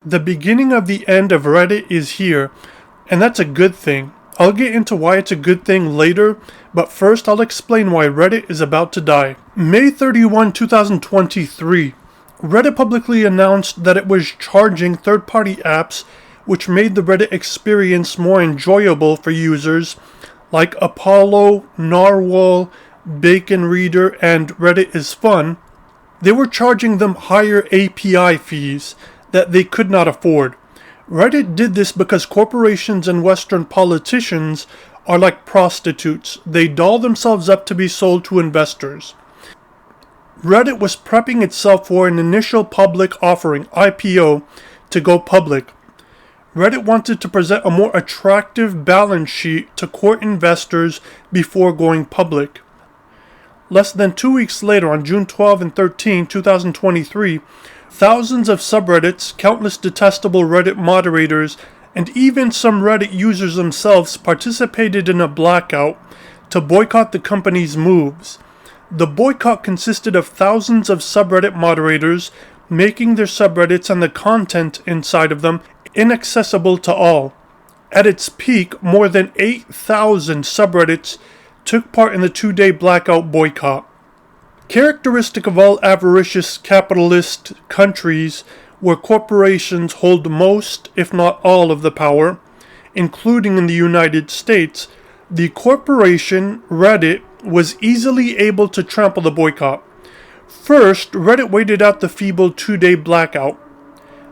The beginning of the end of Reddit is here, and that's a good thing. I'll get into why it's a good thing later, but first I'll explain why Reddit is about to die. May 31, 2023, Reddit publicly announced that it was charging third-party apps which made the Reddit experience more enjoyable for users like Apollo, Narwhal, Bacon Reader, and Reddit is Fun. They were charging them higher API fees that they could not afford. Reddit did this because corporations and Western politicians are like prostitutes. They doll themselves up to be sold to investors. Reddit was prepping itself for an initial public offering, IPO, to go public. Reddit wanted to present a more attractive balance sheet to court investors before going public. Less than 2 weeks later, on June 12 and 13, 2023, thousands of subreddits, countless detestable Reddit moderators, and even some Reddit users themselves participated in a blackout to boycott the company's moves. The boycott consisted of thousands of subreddit moderators making their subreddits and the content inside of them inaccessible to all. At its peak, more than 8,000 subreddits took part in the 2-day blackout boycott. Characteristic of all avaricious capitalist countries where corporations hold most, if not all, of the power, including in the United States, the corporation, Reddit, was easily able to trample the boycott. First, Reddit waited out the feeble 2-day blackout.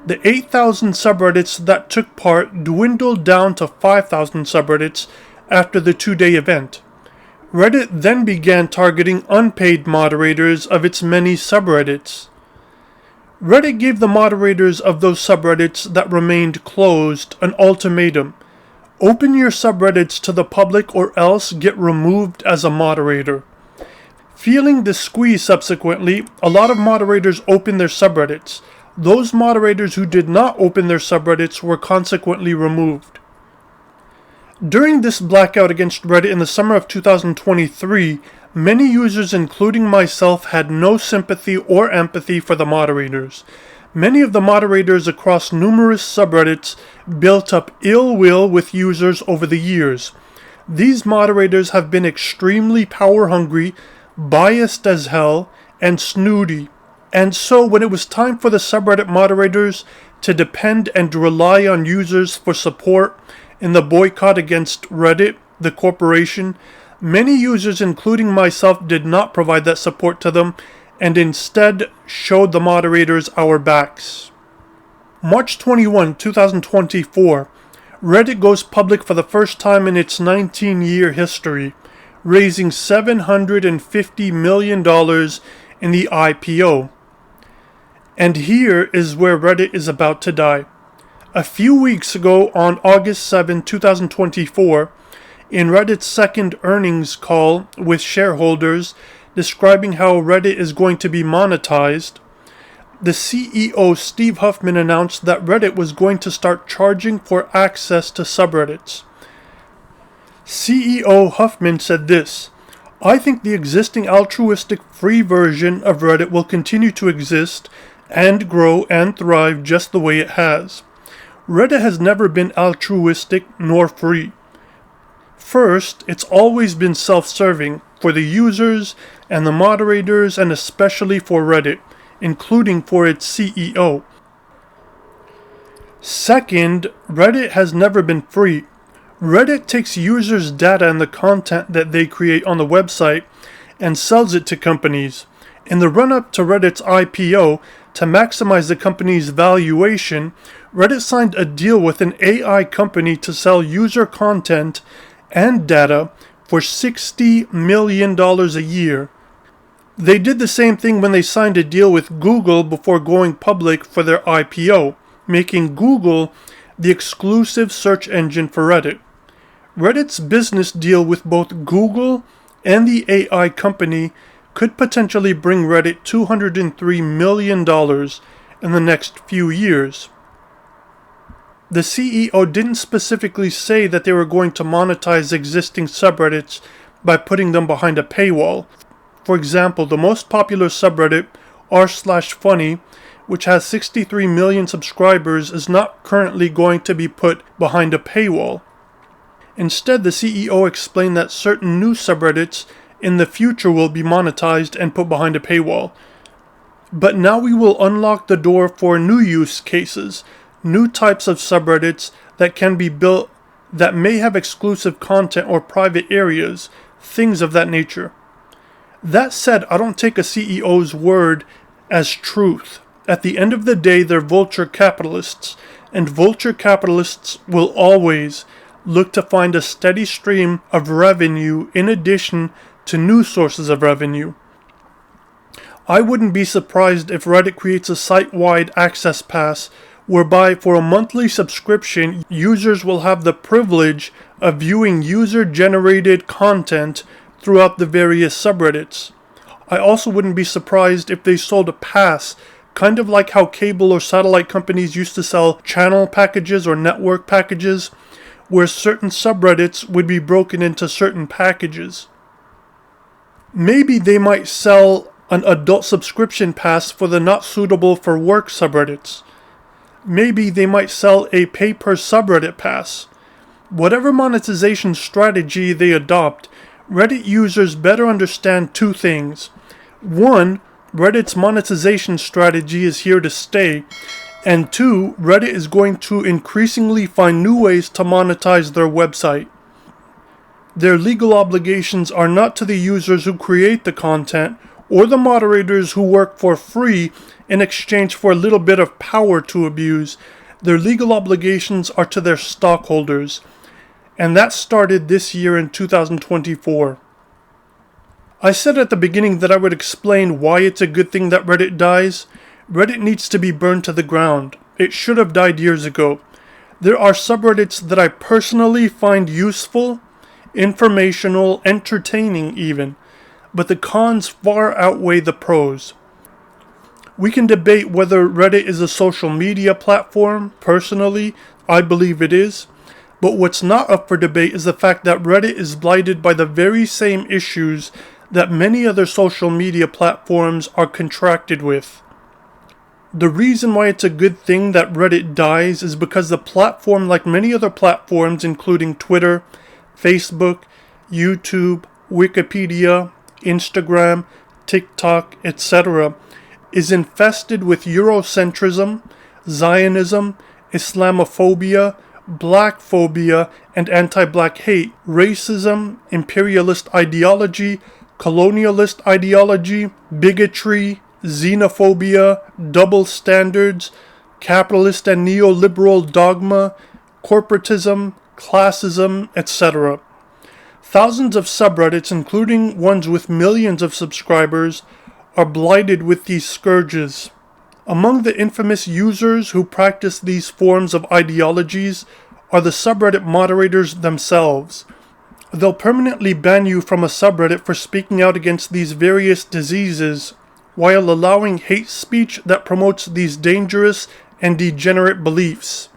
The 8,000 subreddits that took part dwindled down to 5,000 subreddits after the 2-day event. Reddit then began targeting unpaid moderators of its many subreddits. Reddit gave the moderators of those subreddits that remained closed an ultimatum. Open your subreddits to the public or else get removed as a moderator. Feeling the squeeze subsequently, a lot of moderators opened their subreddits. Those moderators who did not open their subreddits were consequently removed. During this blackout against Reddit in the summer of 2023, many users, including myself, had no sympathy or empathy for the moderators. Many of the moderators across numerous subreddits built up ill will with users over the years. These moderators have been extremely power-hungry, biased as hell, and snooty. And so when it was time for the subreddit moderators to depend and rely on users for support in the boycott against Reddit, the corporation, many users, including myself, did not provide that support to them and instead showed the moderators our backs. March 21, 2024, Reddit goes public for the first time in its 19-year history, raising $750 million in the IPO. And here is where Reddit is about to die. A few weeks ago, on August 7, 2024, in Reddit's second earnings call with shareholders describing how Reddit is going to be monetized, the CEO Steve Huffman announced that Reddit was going to start charging for access to subreddits. CEO Huffman said this: "I think the existing altruistic free version of Reddit will continue to exist and grow and thrive just the way it has. Reddit has never been altruistic nor free. First, it's always been self-serving for the users and the moderators and especially for Reddit, including for its CEO. Second, Reddit has never been free. Reddit takes users' data and the content that they create on the website and sells it to companies. In the run-up to Reddit's IPO, to maximize the company's valuation, Reddit signed a deal with an AI company to sell user content and data for $60 million a year. They did the same thing when they signed a deal with Google before going public for their IPO, making Google the exclusive search engine for Reddit. Reddit's business deal with both Google and the AI company could potentially bring Reddit $203 million in the next few years. The CEO didn't specifically say that they were going to monetize existing subreddits by putting them behind a paywall. For example, the most popular subreddit, r/funny, which has 63 million subscribers, is not currently going to be put behind a paywall. Instead, the CEO explained that certain new subreddits in the future will be monetized and put behind a paywall. But now we will unlock the door for new use cases, new types of subreddits that can be built that may have exclusive content or private areas, things of that nature. That said, I don't take a CEO's word as truth. At the end of the day, they're vulture capitalists, and vulture capitalists will always look to find a steady stream of revenue in addition to new sources of revenue. I wouldn't be surprised if Reddit creates a site-wide access pass whereby for a monthly subscription, users will have the privilege of viewing user-generated content throughout the various subreddits. I also wouldn't be surprised if they sold a pass, kind of like how cable or satellite companies used to sell channel packages or network packages, where certain subreddits would be broken into certain packages. Maybe they might sell an adult subscription pass for the not suitable for work subreddits. Maybe they might sell a pay per subreddit pass. Whatever monetization strategy they adopt, Reddit users better understand two things. One, Reddit's monetization strategy is here to stay. And two, Reddit is going to increasingly find new ways to monetize their website. Their legal obligations are not to the users who create the content or the moderators who work for free in exchange for a little bit of power to abuse. Their legal obligations are to their stockholders. And that started this year in 2024. I said at the beginning that I would explain why it's a good thing that Reddit dies. Reddit needs to be burned to the ground. It should have died years ago. There are subreddits that I personally find useful, informational, entertaining even, but the cons far outweigh the pros. We can debate whether Reddit is a social media platform. Personally, I believe it is. But what's not up for debate is the fact that Reddit is blighted by the very same issues that many other social media platforms are contracted with. The reason why it's a good thing that Reddit dies is because the platform, like many other platforms including Twitter, Facebook, YouTube, Wikipedia, Instagram, TikTok, etc., is infested with Eurocentrism, Zionism, Islamophobia, Blackphobia, and anti-black hate, racism, imperialist ideology, colonialist ideology, bigotry, xenophobia, double standards, capitalist and neoliberal dogma, corporatism, classism, etc. Thousands of subreddits, including ones with millions of subscribers, are blighted with these scourges. Among the infamous users who practice these forms of ideologies are the subreddit moderators themselves. They'll permanently ban you from a subreddit for speaking out against these various diseases, while allowing hate speech that promotes these dangerous and degenerate beliefs.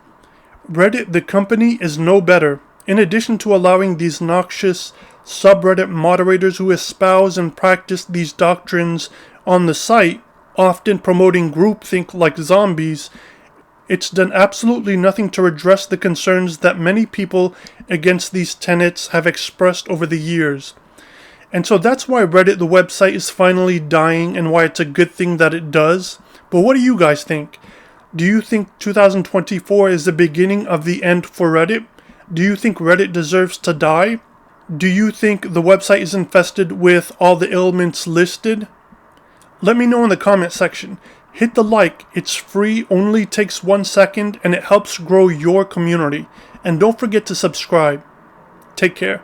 Reddit, the company, is no better. In addition to allowing these noxious subreddit moderators who espouse and practice these doctrines on the site, often promoting groupthink like zombies, it's done absolutely nothing to redress the concerns that many people against these tenets have expressed over the years. And so that's why Reddit, the website, is finally dying and why it's a good thing that it does. But what do you guys think? Do you think 2024 is the beginning of the end for Reddit? Do you think Reddit deserves to die? Do you think the website is infested with all the ailments listed? Let me know in the comment section. Hit the like, it's free, only takes 1 second, and it helps grow your community. And don't forget to subscribe. Take care.